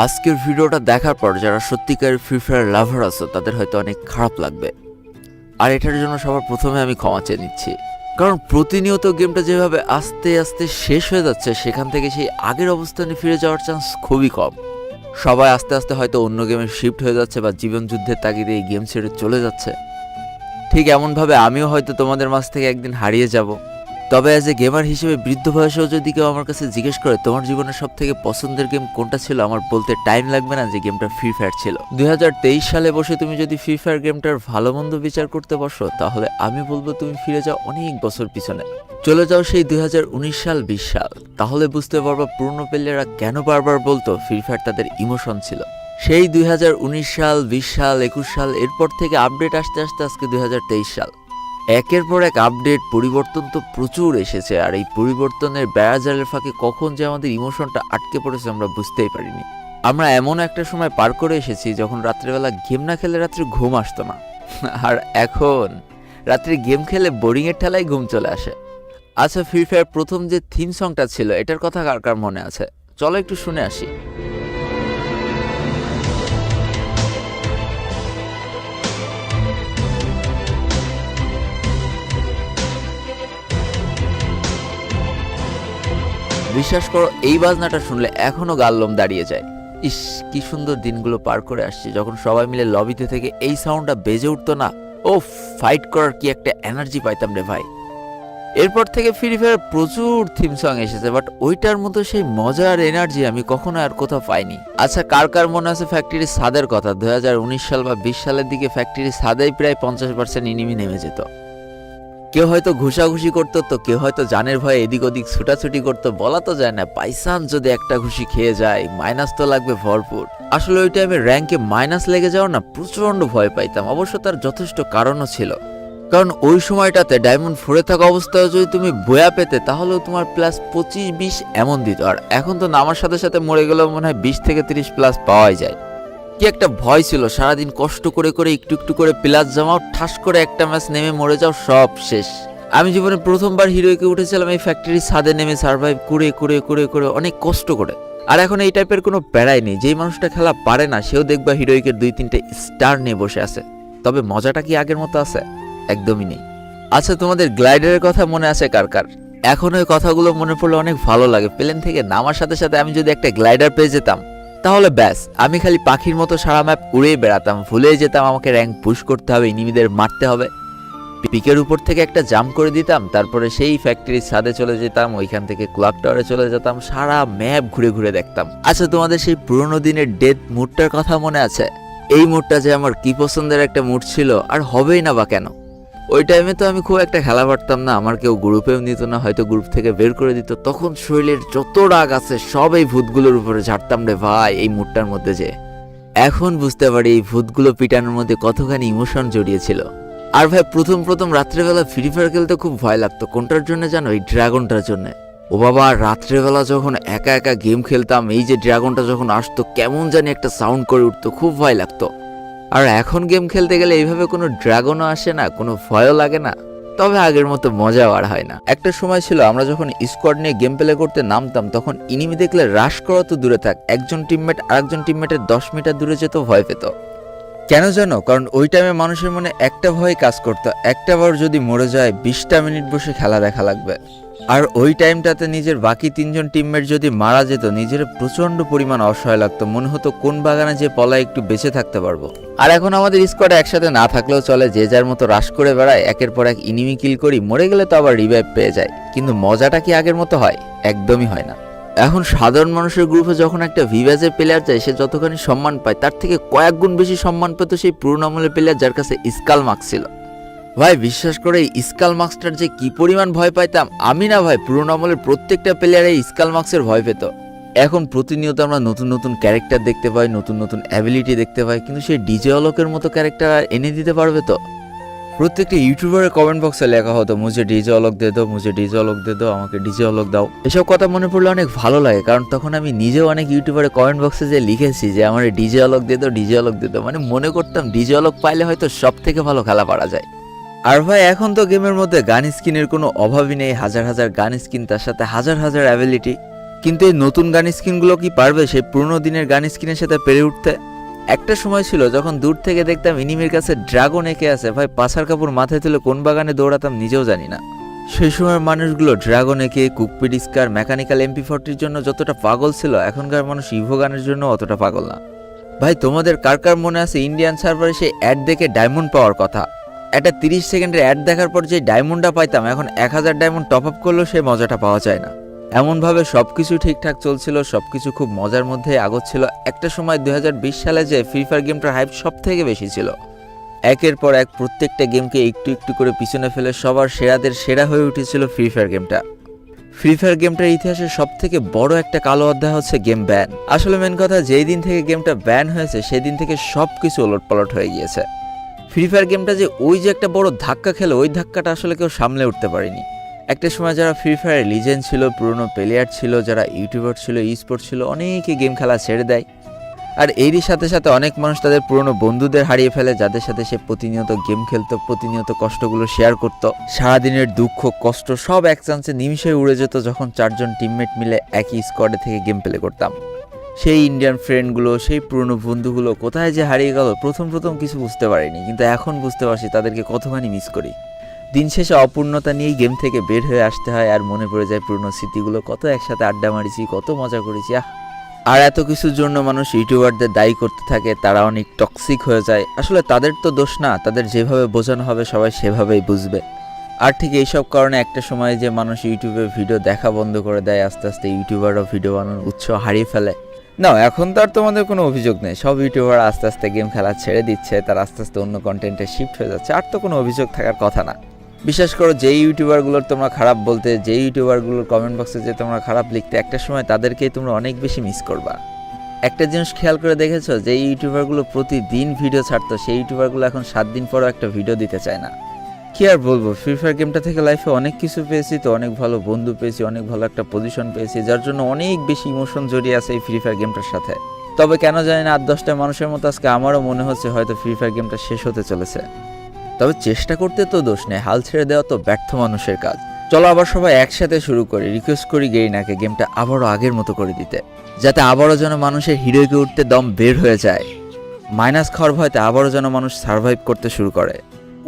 আজকের ভিডিওটা দেখার পর যারা সত্যিকারের ফ্রি ফায়ার লাভার আছো তাদের হয়তো অনেক খারাপ লাগবে, আর এটার জন্য সবার প্রথমে আমি ক্ষমা চেয়ে নিচ্ছি। কারণ প্রতিনিয়ত গেমটা যেভাবে আস্তে আস্তে শেষ হয়ে যাচ্ছে, সেখান থেকে সেই আগের অবস্থানে ফিরে যাওয়ার চান্স খুবই কম। সবাই আস্তে আস্তে হয়তো অন্য গেমে শিফট হয়ে যাচ্ছে বা জীবন যুদ্ধের তাগিদে এই গেম ছেড়ে চলে যাচ্ছে। ঠিক এমনভাবে আমিও হয়তো তোমাদের মাঝ থেকে একদিন হারিয়ে যাব। তবে অ্যাজ এ গেমার হিসেবে বৃদ্ধ বয়সেও যদি কেউ আমার কাছে জিজ্ঞেস করে তোমার জীবনের সব থেকে পছন্দের গেম কোনটা ছিল, আমার বলতে টাইম লাগবে না যে গেমটা ফ্রি ফায়ার ছিল। 2023 সালে বসে তুমি যদি ফ্রি ফায়ার গেমটার ভালো মন্দ বিচার করতে বসো, তাহলে আমি বলবো তুমি ফিরে যাও অনেক বছর পিছনে, চলে যাও সেই 2019 সাল 20 সাল। তাহলে বুঝতে পারবা পুরনো প্লেয়াররা কেন বারবার বলতো ফ্রি ফায়ার তাদের ইমোশন ছিল। সেই 2019 সাল 20 সাল 21 সাল, এরপর থেকে আপডেট আসতে আসতে আজকে 2023 সাল। একের পর এক আপডেট পরিবর্তন তো প্রচুর এসেছে, আর এই পরিবর্তনের বেড়াজালের ফাঁকে কখন যে আমাদের ইমোশনটা আটকে পড়েছে আমরা বুঝতেই পারিনি। আমরা এমন একটা সময় পার করে এসেছি যখন রাত্রেবেলা গেম না খেলে রাত্রে ঘুম আসতো না, আর এখন রাত্রে গেম খেলে বোরিংয়ের ঠেলায় ঘুম চলে আসে। আচ্ছা, ফ্রি ফায়ার প্রথম যে থিম সংটা ছিল এটার কথা কার কার মনে আছে? চলো একটু শুনে আসি। বিশ্বাস করো, এই বাজনাটা শুনলে এখনো গাল লোম দাঁড়িয়ে যায়। ইস, কি সুন্দর দিনগুলো পার করে আসছি যখন সবাই মিলে লবিতে থেকে এই সাউন্ডটা বেজে উঠতো না। ও, ফাইট করার কি একটা এনার্জি পাইতাম রে ভাই। এরপর থেকে ফ্রি ফায়ার প্রচুর থিম সং এসেছে, বাট ওইটার মতো সেই মজা আর এনার্জি আমি কখনো আর কোথাও পাইনি। আচ্ছা, কার কার মনে আছে ফ্যাক্টরি ছাদের কথা? 2019 সাল বা 20 সালের দিকে ফ্যাক্টরি ছাদেই প্রায় 50% ইনিমি নেমে যেত। কেউ হয়তো ঘুষাঘুষি করতো, তো কেউ হয়তো জানের ভয়ে এদিক ওদিক ছুটাছুটি করতো। বলা তো যায় না, বাইচান্স যদি একটা ঘুষি খেয়ে যায় মাইনাস তো লাগবে ভরপুর। আসলে ওই টাইমে র্যাঙ্কে মাইনাস লেগে যাওয়ার না প্রচন্ড ভয় পাইতাম। অবশ্য তার যথেষ্ট কারণও ছিল, কারণ ওই সময়টাতে ডায়মন্ড 4 থাকা অবস্থায় যদি তুমি বয়া পেতে তাহলেও তোমার প্লাস 25-20 এমন দিত। আর এখন তো নামার সাথে সাথে মরে গেলেও মনে হয় 20 থেকে 30 প্লাস পাওয়াই যায়। কি একটা ভয় ছিল, সারাদিন কষ্ট করে করে একটু একটু করে প্লাস জমাও, ঠাস করে একটা ম্যাচ নেমে মরে যাও, সব শেষ। আমি জীবনে প্রথমবার হিরোইকে উঠেছিলাম এই ফ্যাক্টরি ছাদে নেমে সার্ভাইভ করে করে করে করে অনেক কষ্ট করে। আর এখন এই টাইপের কোনো প্যারাই নেই। যেই মানুষটা খেলা পারে না সেও দেখবা হিরোইকের 2-3টে স্টার নিয়ে বসে আছে। তবে মজাটা কি আগের মতো আছে? একদমই নেই। আচ্ছা, তোমাদের গ্লাইডারের কথা মনে আছে কার কার? এখন ওই কথাগুলো মনে পড়লে অনেক ভালো লাগে। প্লেন থেকে নামার সাথে সাথে আমি যদি একটা গ্লাইডার পেয়ে যেতাম তাহলে ব্যাস, আমি খালি পাখির মতো সারা ম্যাপ উড়ে বেড়াতাম। ভুলেই যেতাম আমাকে র্যাঙ্ক পুশ করতে হবে, এনিমিদের মারতে হবে। পিকের উপর থেকে একটা জাম্প করে দিতাম, তারপরে সেই ফ্যাক্টরির ছাদে চলে যেতাম, ওইখান থেকে ক্লক টাওয়ারে চলে যেতাম, সারা ম্যাপ ঘুরে ঘুরে দেখতাম। আচ্ছা, তোমাদের সেই পুরোনো দিনের ডেথ মুডটার কথা মনে আছে? এই মুডটা যে আমার কি পছন্দের একটা মুড ছিল, আর হবেই না বা কেন। ওই টাইমে তো আমি খুব একটা খেলা পারতাম না, আমার কেউ গ্রুপেও নিত না, হয়তো গ্রুপ থেকে বের করে দিত। তখন শরীরের যত রাগ আছে সব এই ভূতগুলোর উপরে ঝাড়তাম রে ভাই, এই মুডটার মধ্যে যে। এখন বুঝতে পারি এই ভূতগুলো পিটানোর মধ্যে কতখানি ইমোশন জড়িয়েছিল। আর ভাই, প্রথম প্রথম রাত্রেবেলা ফ্রি ফায়ার খেলতে খুব ভয় লাগতো। কোনটার জন্য জানো? এই ড্রাগনটার জন্য। ও বাবা, রাত্রেবেলা যখন একা একা গেম খেলতাম, এই যে ড্রাগনটা যখন আসতো কেমন জানি একটা সাউন্ড করে উঠতো, খুব ভয় লাগতো। আর এখন গেম খেলতে গেলে এইভাবে কোনো ড্রাগনও আসে না, কোনো ভয়ও লাগে না। তবে আগের মতো মজাও আর হয় না। একটা সময় ছিল আমরা যখন স্কোয়াড নিয়ে গেম প্লে করতে নামতাম, তখন ইনিমি দেখলে রাশ করা তো দূরে থাক, একজন টিমমেট আরেকজন টিমমেটের 10 মিটার দূরে যেত ভয় পেত। কেন জানো? কারণ ওই টাইমে মানুষের মনে একটা ভয় কাজ করতো, একটা বার যদি মরে যায় 20টা মিনিট বসে খেলা দেখা লাগবে। আর ওই টাইমটাতে নিজের বাকি 3জন টিমমেট যদি মারা যেত, নিজের প্রচন্ড পরিমাণ অসহায় লাগতো। মনে হতো কোন বাগানে যে পলায় একটু বেঁচে থাকতে পারবো। আর এখন আমাদের স্কোয়াডে একসাথে না থাকলেও চলে, যে যার মতো রাশ করে বেড়ায়, একের পর এক ইনিমি কিল করি, মরে গেলে তো আবার রিভাইভ পেয়ে যায়। কিন্তু মজাটা কি আগের মতো হয়? একদমই হয় না। এখন সাধারণ মানুষের গ্রুপে যখন একটা ভিভাজের প্লেয়ার যায়, সে যতখানি সম্মান পায় তার থেকে কয়েক গুণ বেশি সম্মান পেত সেই পুরনো আমলের প্লেয়ার যার কাছে স্কাল মার্ক ছিল। ভাই বিশ্বাস করে, এই স্কাল মার্কসটার যে কি পরিমাণ ভয় পাইতাম আমি না ভাই, পুরনো আমলের প্রত্যেকটা প্লেয়ার এই স্কাল মার্কসের ভয় পেত। এখন প্রতিনিয়ত আমরা নতুন নতুন ক্যারেক্টার দেখতে পাই, নতুন নতুন অ্যাবিলিটি দেখতে পাই, কিন্তু সেই ডিজে অলোকের মতো ক্যারেক্টার এনে দিতে পারবে তো? প্রত্যেকটা ইউটিউবারের কমেন্ট বক্সে লেখা হতো মুঝে ডিজে অলক দে দাও, মুঝে ডিজে অলক দে দাও, আমাকে ডিজে অলক দাও। এসব কথা মনে পড়লে অনেক ভালো লাগে, কারণ তখন আমি নিজেও অনেক ইউটিউবারের কমেন্ট বক্সে যে লিখেছি যে আমার ডিজে অলক দে দাও, ডিজে অলক দে দাও, মানে মনে করতাম ডিজে অলক পাইলে হয়তো সব থেকে ভালো খেলা পারা যায়। আর ভাই, এখন তো গেমের মধ্যে গান স্কিনের কোনো অভাবই নেই। হাজার হাজার গান স্কিন, তার সাথে হাজার হাজার অ্যাবিলিটি। কিন্তু এই নতুন গান স্ক্রিনগুলো কি পারবে সেই পুরনো দিনের গান স্ক্রিনের সাথে পেরে উঠতে? একটা সময় ছিল যখন দূর থেকে দেখতাম এনিমির কাছে ড্রাগন এঁকে আছে, ভাই পাছার কাপড় মাথায় তুলে কোন বাগানে দৌড়াতাম নিজেও জানি না। সেই সময়ের মানুষগুলো ড্রাগন এঁকে, কুকপিড স্কার, মেকানিক্যাল MP40 জন্য যতটা পাগল ছিল, এখনকার মানুষ ইভো গানের জন্য অতটা পাগল না। ভাই তোমাদের কার কার মনে আছে ইন্ডিয়ান সার্ভারে সেই অ্যাড দেখে ডায়মন্ড পাওয়ার কথা? একটা 30 সেকেন্ডের অ্যাড দেখার পর যে ডায়মন্ডটা পাইতাম, এখন 1000 ডায়মন্ড টপ আপ করলেও সেই মজাটা পাওয়া যায় না। এমনভাবে সবকিছু ঠিকঠাক চলছিল, সবকিছু খুব মজার মধ্যেই আগোচ্ছিল। একটা সময় 2020 সালে যে ফ্রি ফায়ার গেমটার হাইপ সব থেকে বেশি ছিল। একের পর এক প্রত্যেকটা গেমকে একটু একটু করে পিছনে ফেলে সবার সেরাদের সেরা হয়ে উঠেছিল ফ্রি ফায়ার গেমটা। ফ্রি ফায়ার গেমটার ইতিহাসে সব থেকে বড় একটা কালো অধ্যায় হচ্ছে গেম ব্যান। আসলে মেন কথা, যেই দিন থেকে গেমটা ব্যান হয়েছে সেই দিন থেকে সব কিছু ওলটপালট হয়ে গিয়েছে। ফ্রি ফায়ার গেমটা যে একটা বড় ধাক্কা খেলো, ওই ধাক্কাটা আসলে কেউ সামলে উঠতে পারেনি। একটা সময় যারা ফ্রি ফায়ারের লিজেন্ড ছিল, পুরনো প্লেয়ার ছিল, যারা ইউটিউবার ছিল, স্পোর্ট ছিল, অনেকে গেম খেলা ছেড়ে দেয়। আর এরই সাথে সাথে অনেক মানুষ তাদের পুরনো বন্ধুদের হারিয়ে ফেলে, যাদের সাথে সে প্রতিনিয়ত গেম খেলতো, প্রতিনিয়ত কষ্টগুলো শেয়ার করত। সারাদিনের দুঃখ কষ্ট সব এক চান্সে নিমিষে উড়ে যেত যখন 4 জন টিমমেট মিলে একই স্কোয়াডে থেকে গেম প্লে করতাম। সেই ইন্ডিয়ান ফ্রেন্ডগুলো, সেই পুরনো বন্ধুগুলো কোথায় যে হারিয়ে গেল প্রথম কিছু বুঝতে পারিনি, কিন্তু এখন বুঝতে পারছি তাদেরকে কতখানি মিস করি। দিন শেষে অপূর্ণতা নিয়েই গেম থেকে বের হয়ে আসতে হয়, আর মনে পড়ে যায় পুরনো স্মৃতিগুলো, কত একসাথে আড্ডা মারিছি, কত মজা করেছি। আর এত কিছুর জন্য মানুষ ইউটিউবারদের দায়ী করতে থাকে, তারা অনেক টক্সিক হয়ে যায়। আসলে তাদের তো দোষ না, তাদের যেভাবে বোঝানো হবে সবাই সেভাবেই বুঝবে। আর ঠিক এইসব কারণে একটা সময় যে মানুষ ইউটিউবে ভিডিও দেখা বন্ধ করে দেয়, আস্তে আস্তে ইউটিউবারও ভিডিও বানানোর উৎসাহ হারিয়ে ফেলে। না, এখন তো আর তোমাদের কোনো অভিযোগ নেই, সব ইউটিউবার আস্তে আস্তে গেম খেলা ছেড়ে দিচ্ছে, তারা আস্তে আস্তে অন্য কন্টেন্টে শিফট হয়ে যাচ্ছে, আর তো কোনো অভিযোগ থাকার কথা না। বিশেষ করো যেই ইউটিউবারগুলোর তোমরা খারাপ বলতে, যেই ইউটিউবারগুলোর কমেন্ট বক্সে যে তোমরা খারাপ লিখতে, একটা সময় তাদেরকেই তোমরা অনেক বেশি মিস করবা। একটা জিনিস খেয়াল করে দেখেছো, যে ইউটিউবারগুলো প্রতিদিন ভিডিও ছাড়তো, সেই ইউটিউবারগুলো এখন 7 দিন পরও একটা ভিডিও দিতে চায় না। কি আর বলবো, ফ্রি ফায়ার গেমটা থেকে লাইফে অনেক কিছু পেয়েছি, তো অনেক ভালো বন্ধু পেয়েছি, অনেক ভালো একটা পজিশন পেয়েছি, যার জন্য অনেক বেশি ইমোশন জড়িয়ে আছে এই ফ্রি ফায়ার গেমটার সাথে। তবে কেন জানি না 8-10টা মানুষের মতো আজকে আমারও মনে হচ্ছে হয়তো ফ্রি ফায়ার গেমটা শেষ হতে চলেছে। তবে চেষ্টা করতে তো দোষ নেই, হাল ছেড়ে দেওয়া তো ব্যর্থ মানুষের কাজ। চলো আবার সবাই একসাথে শুরু করি, রিকোয়েস্ট করি গেরিনাকে গেমটা আবারও আগের মতো করে দিতে, যাতে আবারও যেন মানুষের হিরোইকে উঠতে দম বের হয়ে যায়। মাইনাস খাওয়ার ভয়তে আবারও যেন মানুষ সার্ভাইভ করতে শুরু করে।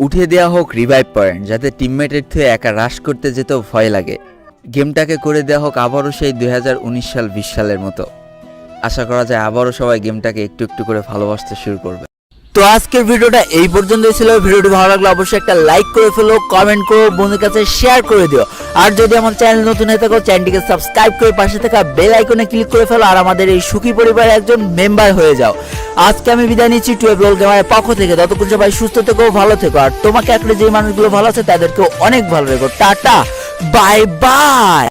উঠিয়ে দেওয়া হোক রিভাইভ পয়েন্ট, যাতে টিমমেটের থুয়ে একা রাশ করতে যেতেও ভয় লাগে। গেমটাকে করে দেওয়া হোক আবারও সেই 2019 সাল 20 সালের মতো। আশা করা যায় আবারও সবাই গেমটাকে একটু একটু করে ভালোবাসতে শুরু করবে। তো আজকের ভিডিওটা এই পর্যন্তই ছিল। ভিডিওটি ভালো লাগলে অবশ্যই একটা লাইক করে ফেলো, কমেন্ট করো, বন্ধুদের কাছে শেয়ার করে দিও। আর যদি আমার চ্যানেল নতুন হয়ে থাকো, চ্যানেলটিকে সাবস্ক্রাইব করে পাশে থাকা বেল আইকনে ক্লিক করে ফেলো, আর আমাদের এই সুখী পরিবারের একজন মেম্বার হয়ে যাও। আজকে আমি বিদায় নিচ্ছি 12 লোল গেমারের পক্ষ থেকে। ততক্ষণ সবাই সুস্থ থেকো, ভালো থেকো, আর তোমাকে একটা যে মানুষগুলো ভালো আছে তাদেরকেও অনেক ভালো রেখো। Tata, bye bye.